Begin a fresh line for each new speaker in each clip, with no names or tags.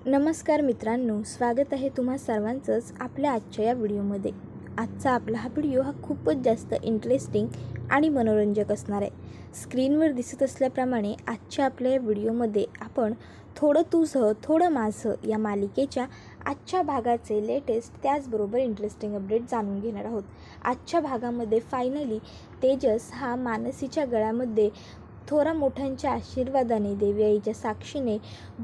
नमस्कार मित्रांनो, स्वागत आहे तुम्हा सर्वांचंच आपल्या आजच्या या व्हिडिओमध्ये। आजचा आपला हा व्हिडिओ खूपच जास्त इंटरेस्टिंग आणि मनोरंजक असणार आहे। स्क्रीनवर दिसत असल्याप्रमाणे आजच्या आपल्या या व्हिडिओमध्ये आपण थोडं तुझं थोडं माझं या मालिकेच्या आजच्या भागाचे लेटेस्ट त्याचबरोबर इंटरेस्टिंग अपडेट जाणून घेणार आहोत। आजच्या भागामध्ये फायनली तेजस हा मानसीच्या गळ्यामध्ये थोरा मोठ्यांच्या आशीर्वादाने देवी आईच्या साक्षीने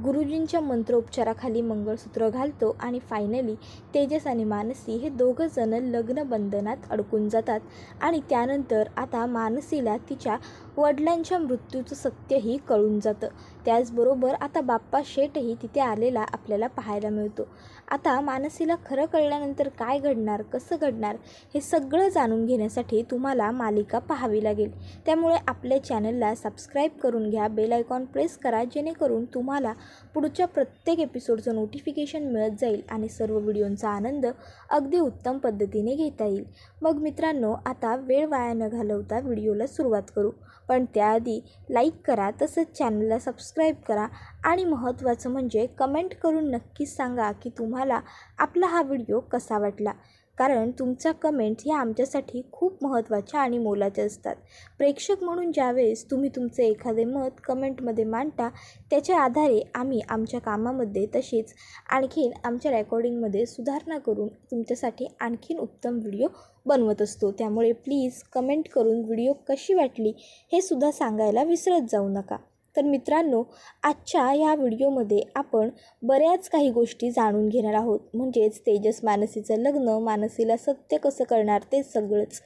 गुरुजींच्या मंत्रोपचाराखाली मंगळसूत्र घालतो आणि फायनली तेजस आणि मानसी हे दोघं जण लग्न बंधनात अडकून जातात। आणि त्यानंतर आता मानसीला तिच्या वडिलांच्या मृत्यूचं सत्यही कळून जातं। त्याचबरोबर आता बाप्पा शेठही तिथे आलेला आपल्याला पाहायला मिळतो। आता मानसीला खरं कळल्यानंतर काय घडणार, कसं घडणार हे सगळं जाणून घेण्यासाठी तुम्हाला मालिका पाहावी लागेल। त्यामुळे आपल्या चॅनलला सबस्क्राईब करून घ्या, बेल आयकॉन प्रेस करा, जेणेकरून तुम्हाला पुढच्या प्रत्येक एपिसोडचं नोटिफिकेशन मिळत जाईल आणि सर्व व्हिडिओंचा आनंद अगदी उत्तम पद्धतीने घेता येईल। मग मित्रांनो, आता वेळ वाया न घालवता व्हिडिओला सुरुवात करू। पण त्याआधी लाईक करा, तसंच चॅनलला सबस्क्राईब करा आणि महत्त्वाचं म्हणजे कमेंट करून नक्कीच सांगा की तुम्हाला आपला हा व्हिडिओ कसा वाटला। कारण तुमच्या कमेंट ह्या आमच्यासाठी खूप महत्त्वाच्या आणि मोलाच्या असतात। प्रेक्षक म्हणून ज्यावेळेस तुम्ही तुमचे एखादे मत कमेंटमध्ये मांडता, त्याच्या आधारे आम्ही आमच्या कामामध्ये तसेच आणखीन आमच्या रेकॉर्डिंगमध्ये सुधारणा करून तुमच्यासाठी आणखीन उत्तम व्हिडिओ बनवत असतो। त्यामुळे प्लीज कमेंट करून व्हिडिओ कशी वाटली हे सुद्धा सांगायला विसरत जाऊ नका। तर मित्रांनो, आजच्या ह्या व्हिडिओमध्ये आपण बऱ्याच काही गोष्टी जाणून घेणार आहोत। म्हणजेच तेजस मानसीचं लग्न, मानसीला सत्य कसं करणार ते सगळंच।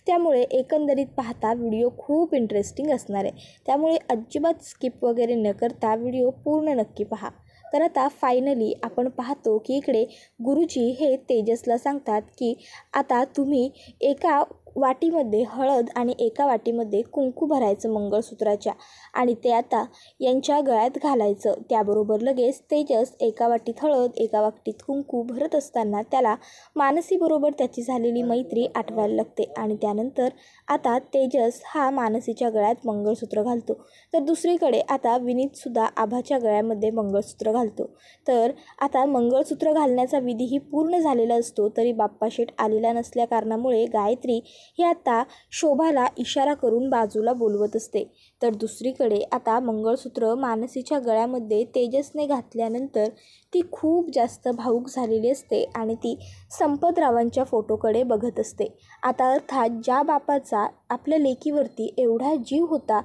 त्यामुळे एकंदरीत पाहता व्हिडिओ खूप इंटरेस्टिंग असणार आहे। त्यामुळे अजिबात स्किप वगैरे न करता व्हिडिओ पूर्ण नक्की पहा। तर आता फायनली आपण पाहतो की इकडे गुरुजी हे तेजसला सांगतात की आता तुम्ही एका वाटीमध्ये हळद आणि एका वाटीमध्ये कुंकू भरायचं मंगळसूत्राच्या, आणि ते आता यांच्या गळ्यात घालायचं। त्याबरोबर लगेच तेजस एका वाटीत हळद एका वाटीत कुंकू भरत असताना त्याला मानसीबरोबर त्याची झालेली मैत्री आठवायला लागते। आणि त्यानंतर आता तेजस हा मानसीच्या गळ्यात मंगळसूत्र घालतो। तर दुसरीकडे आता विनीतसुद्धा आभाच्या गळ्यामध्ये मंगळसूत्र घालतो। तर आता मंगळसूत्र घालण्याचा विधीही पूर्ण झालेला असतो, तरी बाप्पा शेठ आलेला नसल्या कारणामुळे गायत्री ही आता शोभाला इशारा करून बाजूला बोलवत असते। तर दुसरीकडे आता मंगळसूत्र मानसीच्या गळ्यामध्ये तेजसने घातल्यानंतर ती खूप जास्त भावूक झालेली असते आणि ती संपतरावांच्या फोटोकडे बघत असते। आता अर्थात ज्या बापाचा आपल्या लेकीवरती एवढा जीव होता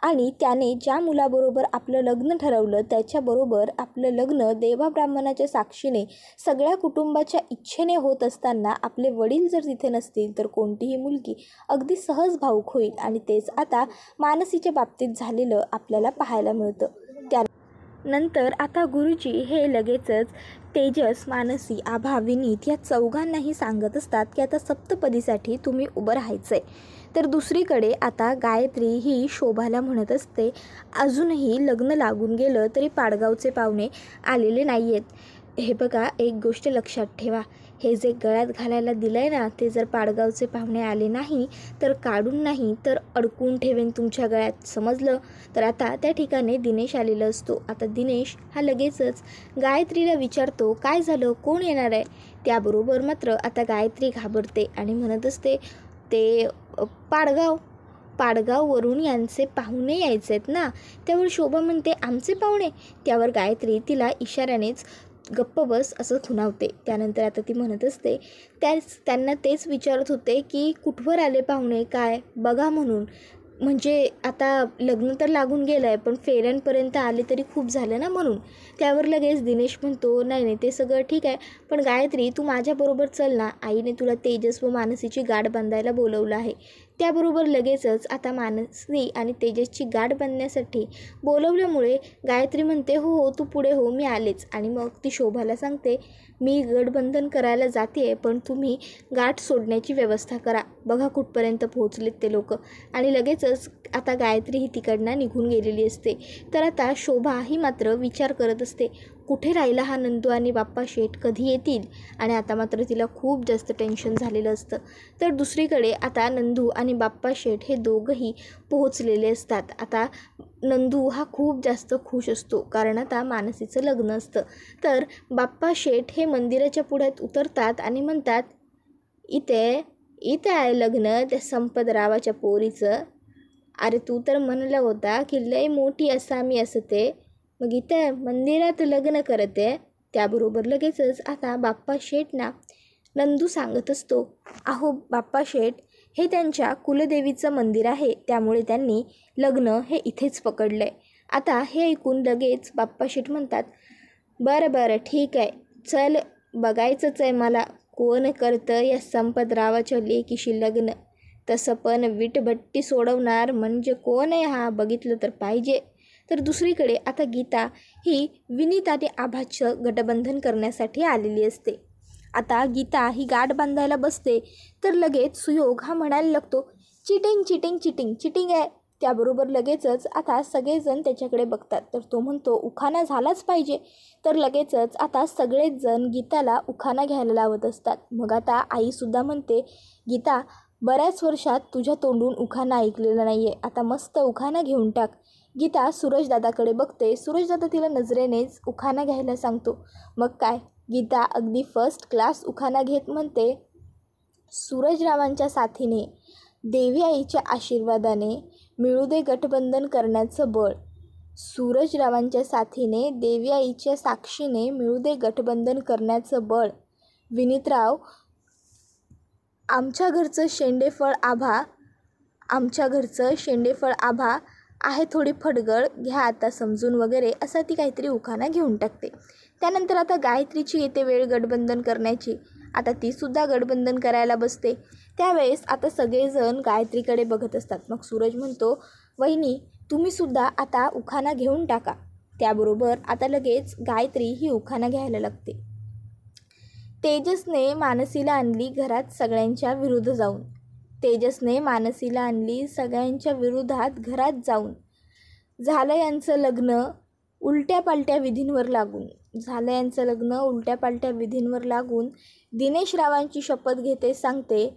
आणि त्याने ज्या मुलाबरोबर आपलं लग्न ठरवलं, त्याच्याबरोबर आपलं लग्न देवाब्राह्मणाच्या साक्षीने सगळ्या कुटुंबाच्या इच्छेने होत असताना आपले वडील जर तिथे नसतील तर कोणतीही मुलगी अगदी सहज भावूक होईल। आणि तेच आता मानसीच्या बाबतीत झालेलं आपल्याला पाहायला मिळतं। त्यानंतर आता गुरुजी हे लगेचच तेजस, मानसी, आभा, विनीत या चौघांनाही सांगत असतात की आता सप्तपदीसाठी तुम्ही उभं राहायचं आहे। तर दुसरीकडे आता गायत्री ही शोभाला म्हणत असते, अजूनही लग्न लागून गेलं तरी पाडगावचे पाहुणे आलेले नाही आहेत। हे बघा, एक गोष्ट लक्षात ठेवा, हे जे गळ्यात घालायला दिलं आहे ना, ते जर पाडगावचे पाहुणे आले नाही तर काढून नाही तर अडकून ठेवेन तुमच्या गळ्यात, समजलं? तर आता त्या ठिकाणी दिनेश आलेला असतो। आता दिनेश हा लगेचच गायत्रीला विचारतो, काय झालं, कोण येणार आहे? त्याबरोबर मात्र आता गायत्री घाबरते आणि म्हणत असते, ते पाडगाववरून यांचे पाहुणे यायचे आहेत ना। त्यावर शोभा म्हणते, आमचे पाहुणे? त्यावर गायत्री तिला इशाऱ्यानेच गप्प बस असं खुणावते। त्यानंतर आता ती म्हणत असते, त्यांना तेच विचारत होते की कुठवर आले पाहुणे, काय बघा म्हणून। म्हणजे आता लग्न तर लागून गेलं आहे, पण फेऱ्यांपर्यंत आले तरी खूप झालं ना म्हणून। त्यावर लगेच दिनेश म्हणतो, नाही ते सगळं ठीक आहे, पण गायत्री तू माझ्याबरोबर चल ना, आईने तुला तेजस व मानसीची गाठ बांधायला बोलवलं आहे। त्याबरोबर लगेचच आता मानसी आणि तेजसची गाठ बांधण्यासाठी बोलवल्यामुळे गायत्री म्हणते, हो हो तू पुढे हो, मी आलेच। आणि मग ती शोभाला सांगते, मी गठबंधन करायला जाते, पण तुम्ही गाठ सोडण्याची व्यवस्था करा, बघा कुठपर्यंत पोहोचलेत ते लोक। आणि लगेचच आता गायत्री ही तिकडनं निघून गेलेली असते। तर आता शोभा ही मात्र विचार करत असते, कुठे राहिला हा नंदू आणि बाप्पा शेठ, कधी येतील? आणि आता मात्र तिला खूप जास्त टेन्शन झालेलं असतं। तर दुसरीकडे आता नंदू आणि आणि बाप्पा शेठ हे दोघंही पोहोचलेले असतात. आता नंदू हा खूप जास्त खुश असतो, कारण आता मानसीचं लग्न असतं. तर बाप्पा शेठ हे मंदिराच्या पुढ्यात उतरतात आणि म्हणतात, इथे आहे लग्न त्या संपतरावाच्या पोरीचं. अरे तू तर म्हणला होता की लय मोठी असामी असते, मग इथे मंदिरात लग्न करते. त्याबरोबर लगेचच आता बाप्पा शेठना नंदू सांगत असतो, अहो बाप्पा शेठ, हे त्यांच्या कुलदेवीचं मंदिर आहे, त्यामुळे त्यांनी लग्न हे इथेच पकडलं आहे. आता हे ऐकून लगेच बाप्पा शेठ म्हणतात, बरं ठीक आहे, चल बघायचंच आहे मला कोण करतं या संपतरावाच्या लेकीशी लग्न. तसं पण विटभट्टी सोडवणार म्हणजे कोण आहे हा, बघितलं तर पाहिजे. तर दुसरीकडे आता गीता ही विनीत आणि आभाचं गटबंधन करण्यासाठी आलेली असते. आता गीता ही गाठ बांधायला बसते तर लगेच सुयोग हा म्हणायला लागतो, चिटिंग आहे. त्याबरोबर लगेचच आता सगळेजण त्याच्याकडे बघतात. तर तो म्हणतो, उखाणा झालाच पाहिजे. तर लगेचच आता सगळेच जण गीताला उखाणा घ्यायला लावत असतात. मग आता आईसुद्धा म्हणते, गीता, बऱ्याच वर्षात तुझ्या तोंडून उखाणा ऐकलेला नाही आहे, आता मस्त उखाणा घेऊन टाक. गीता सूरजदादाकडे बघते. सूरजदादा तिला नजरेनेच उखाणा घ्यायला सांगतो. मग काय, गीता अगदी फर्स्ट क्लास उखाणा घेत म्हणते, सूरजरावांच्या साथीने, देवी आईच्या आशीर्वादाने मिळू दे गठबंधन करण्याचं बळ. सूरजरावांच्या साथीने, देवी आईच्या साक्षीने मिळू दे गठबंधन करण्याचं बळ. विनीतराव, आमच्या घरचं शेंडेफळ आभा आहे थोडी फडगळ, घ्या आता समजून वगैरे, असा ती काहीतरी उखाणा घेऊन टाकते. त्यानंतर आता गायत्रीची येते वेळ गठबंधन करण्याची. आता तीसुद्धा गठबंधन करायला बसते. त्यावेळेस आता सगळेजण गायत्रीकडे बघत असतात. मग सूरज म्हणतो, वहिनी, तुम्हीसुद्धा आता उखाणा घेऊन टाका. त्याबरोबर आता लगेच गायत्री ही उखाणा घ्यायला लागते. तेजसने मानसीला आणली घरात सगळ्यांच्या विरोधात घरात जाऊन. झालं यांचं लग्न उलट्या पालट्या विधींवर लागून. दिनेश रावांची शपथ घेते सांगते,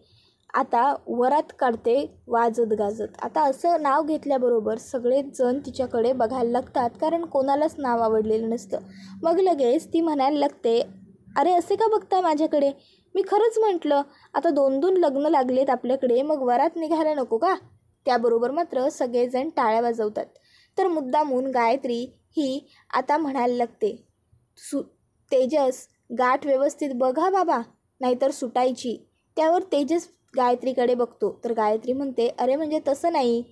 आता वरात काढते वाजत गाजत. आता असं नाव घेतल्याबरोबर सगळेच जण तिच्याकडे बघायला लागतात, कारण कोणालाच नाव आवडलेलं नसतं. मग लगेच ती म्हणायला लागते, अरे असे का बघताय माझ्याकडे, मी खरंच म्हटलं, आता 2-2 लग्न लागलेत आपल्याकडे, मग वरात निघायला नको का. त्याबरोबर मात्र सगळेजण टाळ्या वाजवतात. तर मुद्दामून गायत्री ही आता म्हणायला लागते, तेजस, गाठ व्यवस्थित बघा बाबा, नाहीतर सुटायची. त्यावर तेजस गायत्रीकडे बघतो. तर गायत्री म्हणते, अरे म्हणजे तसं नाही,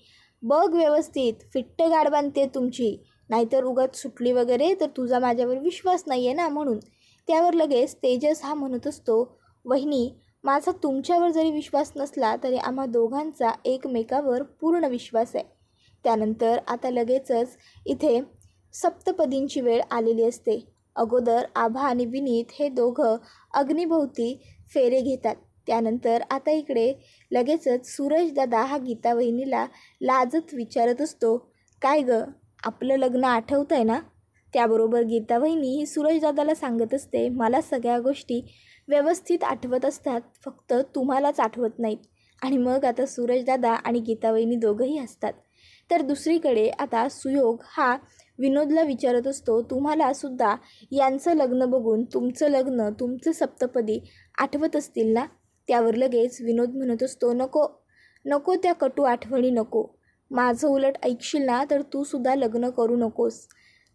बघ व्यवस्थित, फिट्ट गाठ बांधते तुमची, नाहीतर उगाच सुटली वगैरे तर तुझा माझ्यावर विश्वास नाही आहे ना, म्हणून. त्यावर लगेच तेजस हा म्हणत असतो, वहिनी, माझा तुमच्यावर जरी विश्वास नसला तरी आम्हा दोघांचा एकमेकावर पूर्ण विश्वास आहे. त्यानंतर आता लगेचच इथे सप्तपदींची वेळ आलेली असते. अगोदर आभा आणि विनीत हे दोघं अग्निभोवती फेरे घेतात. त्यानंतर आता इकडे लगेचच सूरजदादा हा गीता वहिनीला लाजत विचारत असतो, काय गं, आपलं लग्न आठवतं आहे ना. त्याबरोबर गीता वहिनी ही सूरजदादाला सांगत असते, मला सगळ्या गोष्टी व्यवस्थित आठवत असतात, फक्त तुम्हालाच आठवत नाहीत. आणि मग आता सूरजदादा आणि गीता वहिनी दोघंही हसतात. तर दुसरीकडे आता सुयोग हा विनोदला विचारत असतो, तुम्हाला सुद्धा यांचं लग्न बघून तुमचं सप्तपदी आठवत असतील ना. त्यावर लगेच विनोद म्हणत असतो, नको त्या कटू आठवणी नको, माझं उलट ऐकशील ना तर तू सुद्धा लग्न करू नकोस.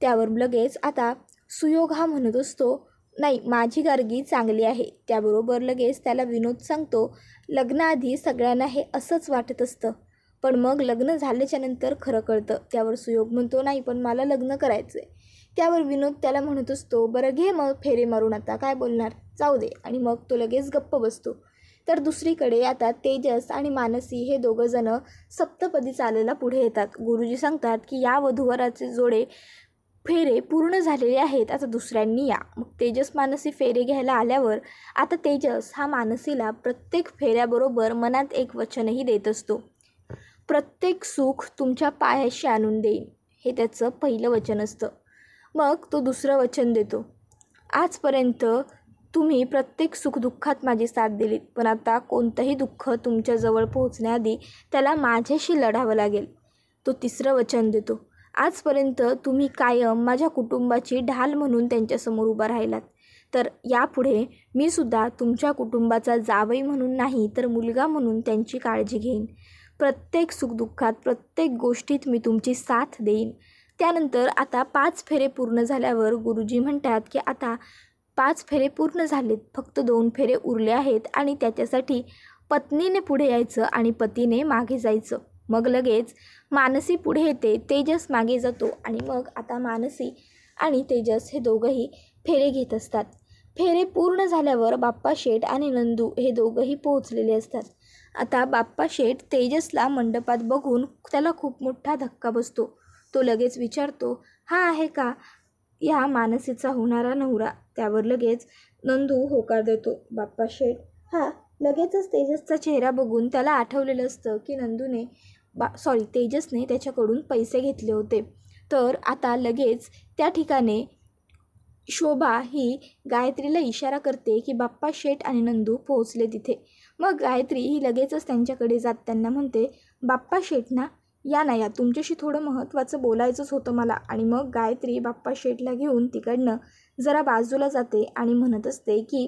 त्यावर लगेच आता सुयोग हा म्हणत असतो, नाही, माझी गार्गी चांगली आहे. त्याबरोबर लगेच त्याला विनोद सांगतो, लग्नाआधी सगळ्यांना हे असंच वाटत असतं, पण मग लग्न झाल्याच्या नंतर खरं कळतं. त्यावर सुयोग म्हणतो, नाही, पण मला लग्न करायचं आहे. त्यावर विनोद त्याला म्हणत असतो, बरं घे मग फेरे मारून, आता काय बोलणार, जाऊ दे. आणि मग तो लगेच गप्प बसतो. तर दुसरीकडे आता तेजस आणि मानसी हे दोघंजणं सप्तपदी चालायला पुढे येतात. गुरुजी सांगतात की या वधूवराचे जोडे फेरे पूर्ण झालेले आहेत, आता दुसऱ्यांनी या. मग तेजस मानसी फेरे घ्यायला आल्यावर आता तेजस हा मानसीला प्रत्येक फेऱ्याबरोबर मनात एक वचनही देत असतो, प्रत्येक सुख तुमच्या पायाशी आणून देईन, हे त्याचं पहिलं वचन असतं. मग तो दुसरं वचन देतो, आजपर्यंत तुम्ही प्रत्येक सुखदुःखात माझी साथ दिलीत, पण आता कोणतंही दुःख तुमच्याजवळ पोहोचण्याआधी त्याला माझ्याशी लढावं लागेल. तो तिसरं वचन देतो. आजपर्यंत तुम्ही कायम माझ्या कुटुंबाची ढाल म्हणून त्यांच्यासमोर उभा राहिलात, तर यापुढे मी सुद्धा तुमच्या कुटुंबाचा जावई म्हणून नाही तर मुलगा म्हणून त्यांची काळजी घेईन. प्रत्येक सुखदुःखात, प्रत्येक गोष्टीत मी तुमची साथ देईन. त्यानंतर आता 5 फेरे पूर्ण झाल्यावर गुरुजी म्हणतात की आता 5 फेरे पूर्ण झालेत, फक्त 2 फेरे उरले आहेत आणि त्याच्यासाठी पत्नीने पुढे यायचं आणि पतीने मागे जायचं. मग लगेच मानसी पुढे येते, तेजस मागे जातो आणि मग आता मानसी आणि तेजस हे दोघंही फेरे घेत असतात. फेरे पूर्ण झाल्यावर बाप्पा शेठ आणि नंदू हे दोघंही पोहोचलेले असतात. आता बाप्पा शेठ तेजसला मंडपात बघून त्याला खूप मोठा धक्का बसतो. तो लगेच विचारतो, हा आहे का या मानसीचा होणारा नवरा? त्यावर लगेच नंदू होकार देतो. बाप्पा शेठ हा लगेचच तेजसचा चेहरा बघून त्याला आठवलेलं असतं की नंदूने तेजसने त्याच्याकडून पैसे घेतले होते. तर आता लगेच त्या ठिकाणी शोभा ही गायत्रीला इशारा करते की बाप्पा शेठ आणि नंदू पोहोचले तिथे. मग गायत्री ही लगेचच त्यांच्याकडे जात त्यांना म्हणते, बाप्पा शेठ ना, या तुमच्याशी थोडं महत्त्वाचं बोलायचंच होतं मला. आणि मग गायत्री बाप्पा शेठला घेऊन तिकडनं जरा बाजूला जाते आणि म्हणत असते की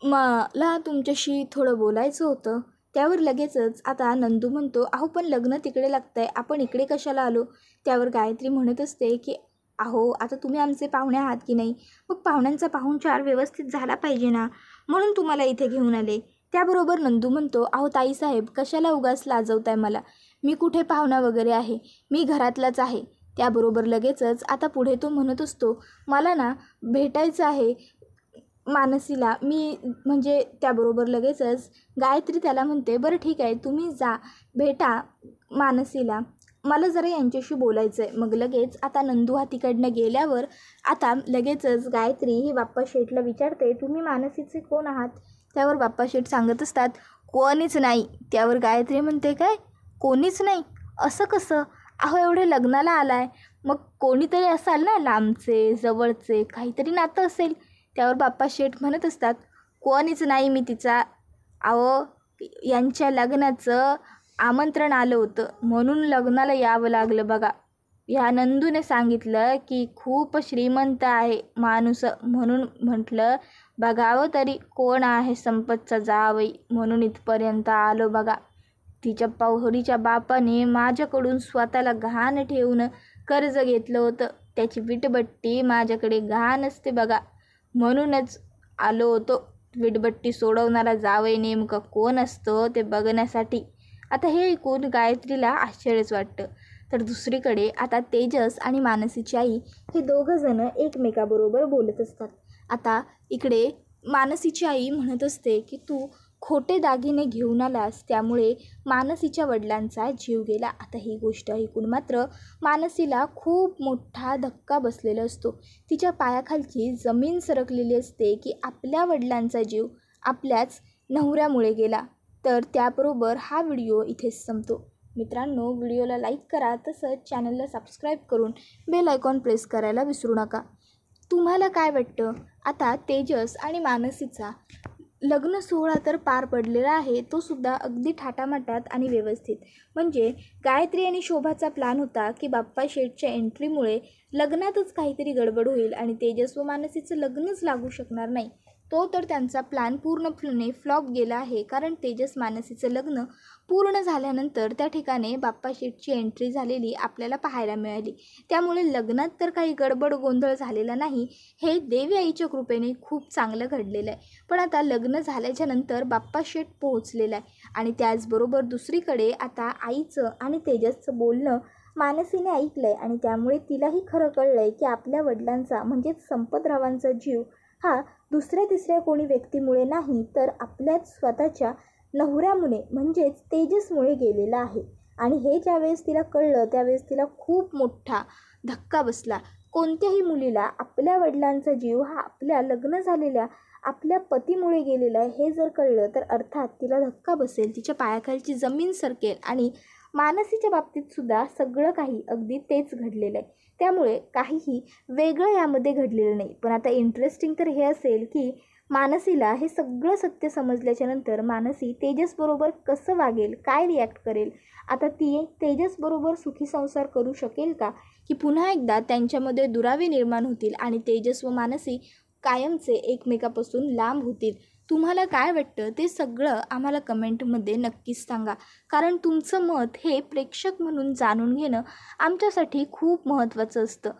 मला तुमच्याशी थोडं बोलायचं होतं. त्यावर लगेचच आता नंदू म्हणतो, अहो पण लग्न तिकडे लागतं आहे, आपण इकडे कशाला आलो? त्यावर गायत्री म्हणत असते की अहो आता तुम्ही आमचे पाहुणे आहात की नाही, मग पाहुण्यांचा पाहुणचार व्यवस्थित झाला पाहिजे ना, म्हणून तुम्हाला इथे घेऊन आले. त्याबरोबर नंदू म्हणतो, अहो ताईसाहेब कशाला उगाच लाजवताय मला, मी कुठे पाहुणा वगैरे आहे, मी घरातलाच आहे. त्याबरोबर लगेचच आता पुढे तो म्हणत असतो, मला ना भेटायचं आहे मानसीला मी, म्हणजे त्याबरोबर लगेचच गायत्री त्याला म्हणते, बरं ठीक आहे तुम्ही जा भेटा मानसीला, मला जरा यांच्याशी बोलायचं आहे. मग लगेच आता नंदू हा तिकडनं गेल्यावर आता लगेचच गायत्री ही बाप्पा शेठला विचारते, तुम्ही मानसीचे कोण आहात? त्यावर बाप्पा शेठ सांगत असतात, कोणीच नाही. त्यावर गायत्री म्हणते, काय कोणीच नाही? असं कसं? अहो एवढे लग्नाला आलाय, मग कोणीतरी असाल ना, लांबचे जवळचे काहीतरी नातं असेल. त्यावर बाप्पा शेठ म्हणत असतात, कोणीच नाही मी तिचा, अहो यांच्या लग्नाचं आमंत्रण आलं होतं म्हणून लग्नाला यावं लागलं बघा. ह्या नंदूने सांगितलं की खूप श्रीमंत आहे माणूस, म्हणून म्हटलं बघावं तरी कोण आहे संपतचा जावई, म्हणून इथपर्यंत आलो बघा. तिच्या पाहुरीच्या बापाने माझ्याकडून स्वतःला गहाण ठेवून कर्ज घेतलं होतं, त्याची विटबट्टी माझ्याकडे गहाण असते बघा, म्हणूनच आलो होतो. विटबट्टी सोडवणारा जावई नेमकं कोण असतो ते बघण्यासाठी. आता हे ऐकून गायत्रीला आश्चर्यच वाटतं. तर दुसरीकडे आता तेजस आणि मानसीची आई हे दोघंजणं एकमेकाबरोबर बोलत असतात. आता इकडे मानसीची आई म्हणत असते की तू खोटे दागिने घेऊन आलास त्यामुळे मानसीच्या वडिलांचा जीव गेला. आता ही गोष्ट ऐकून मात्र मानसीला खूप मोठा धक्का बसलेला असतो. तिच्या पायाखालची जमीन सरकलेली असते की आपल्या वडिलांचा जीव आपल्याच नवऱ्यामुळे गेला. तर त्याबरोबर हा व्हिडिओ इथेच संपतो. मित्रांनो, व्हिडिओला लाईक करा, तसंच चॅनलला सबस्क्राईब करून बेल आयकॉन प्रेस करायला विसरू नका. तुम्हाला काय वाटतं? आता तेजस आणि मानसीचा लग्न सोहळा तर पार पडलेला आहे, तो सुद्धा अगदी थाटामाटात आणि व्यवस्थित. म्हणजे गायत्री आणि शोभाचा प्लॅन होता की बाप्पा शेठच्या एंट्रीमुळे लग्नातच काहीतरी गडबड होईल आणि तेजस व मानसीचं लग्नच लागू शकणार नाही. तो तर त्यांचा प्लॅन पूर्णपणे फ्लॉप गेला आहे, कारण तेजस मानसीचं लग्न पूर्ण झाल्यानंतर त्या ठिकाणी बाप्पा शेठची एंट्री झालेली आपल्याला पाहायला मिळाली. त्यामुळे लग्नात तर काही गडबड गोंधळ झालेला नाही, हे देवी आईच्या कृपेने खूप चांगलं घडलेलं आहे. पण आता लग्न झाल्याच्या नंतर बाप्पा शेठ पोहोचलेला आहे आणि त्याचबरोबर दुसरीकडे आता आईचं आणि तेजसचं बोलणं मानसीने ऐकलं आहे आणि त्यामुळे तिलाही खरं कळलं आहे की आपल्या वडिलांचा म्हणजेच संपतरावांचा जीव हा दुसऱ्या तिसऱ्या कोणी व्यक्तीमुळे नाही, तर आपल्याच स्वतःच्या नवऱ्यामुळे म्हणजेच तेजसमुळे गेलेला आहे. आणि हे ज्यावेळेस तिला कळलं त्यावेळेस तिला खूप मोठा धक्का बसला. कोणत्याही मुलीला आपल्या वडिलांचा जीव हा आपल्या लग्न झालेल्या आपल्या पतीमुळे गेलेला आहे हे जर कळलं तर अर्थात तिला धक्का बसेल, तिच्या पायाखालची जमीन सरकेल. आणि मानसीच्या बाबतीत सुद्धा सगळं काही अगदी तेच घडलेलं आहे. त्यामुळे काहीही वेगळं यामध्ये घडलेलं नाही. पण आता इंटरेस्टिंग तर हे असेल की मानसीला हे सगळं सत्य समजल्याच्या नंतर मानसी तेजसबरोबर कसं वागेल, काय रिॲक्ट करेल, आता ती तेजसबरोबर सुखी संसार करू शकेल का, की पुन्हा एकदा त्यांच्यामध्ये दुरावे निर्माण होतील आणि तेजस व मानसी कायमचे एकमेकापासून लांब होतील. तुम्हाला काय वाटतं ते सगळं आम्हाला कमेंटमध्ये नक्कीच सांगा, कारण तुमचं मत हे प्रेक्षक म्हणून जाणून घेणं आमच्यासाठी खूप महत्त्वाचं असतं.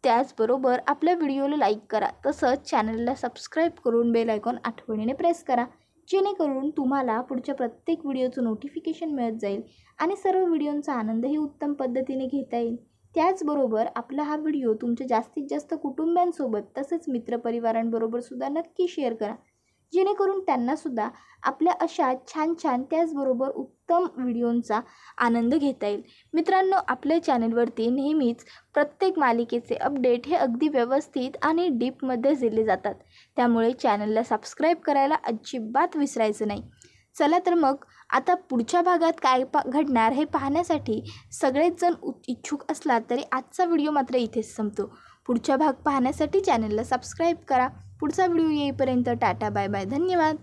त्याचबरोबर आपल्या व्हिडिओला लाईक करा, तसंच चॅनलला सबस्क्राईब करून बेल आयकॉन आठवणीने प्रेस करा, जेणेकरून तुम्हाला पुढच्या प्रत्येक व्हिडिओचं नोटिफिकेशन मिळत जाईल आणि सर्व व्हिडिओंचा आनंदही उत्तम पद्धतीने घेता येईल. त्याचबरोबर आपला हा व्हिडिओ तुमच्या जास्तीत जास्त कुटुंबियांसोबत तसेच मित्रपरिवारांबरोबर सुद्धा नक्की शेअर करा, जेणेकरून त्यांनासुद्धा आपल्या अशा छान छान त्याचबरोबर उत्तम व्हिडिओंचा आनंद घेता येईल. मित्रांनो, आपल्या चॅनलवरती नेहमीच प्रत्येक मालिकेचे अपडेट हे अगदी व्यवस्थित आणि डीपमध्ये दिले जातात, त्यामुळे चॅनलला सबस्क्राईब करायला अजिबात विसरायचं नाही. चला तर मग आता पुढच्या भागात काय घडणार हे पाहण्यासाठी सगळेच जण इच्छुक असलात तरी आजचा व्हिडिओ मात्र इथेच संपतो. पुढचा भाग पाहण्यासाठी चॅनलला सबस्क्राईब करा. पुढचा व्हिडिओ येईपर्यंत टाटा बाय बाय, धन्यवाद.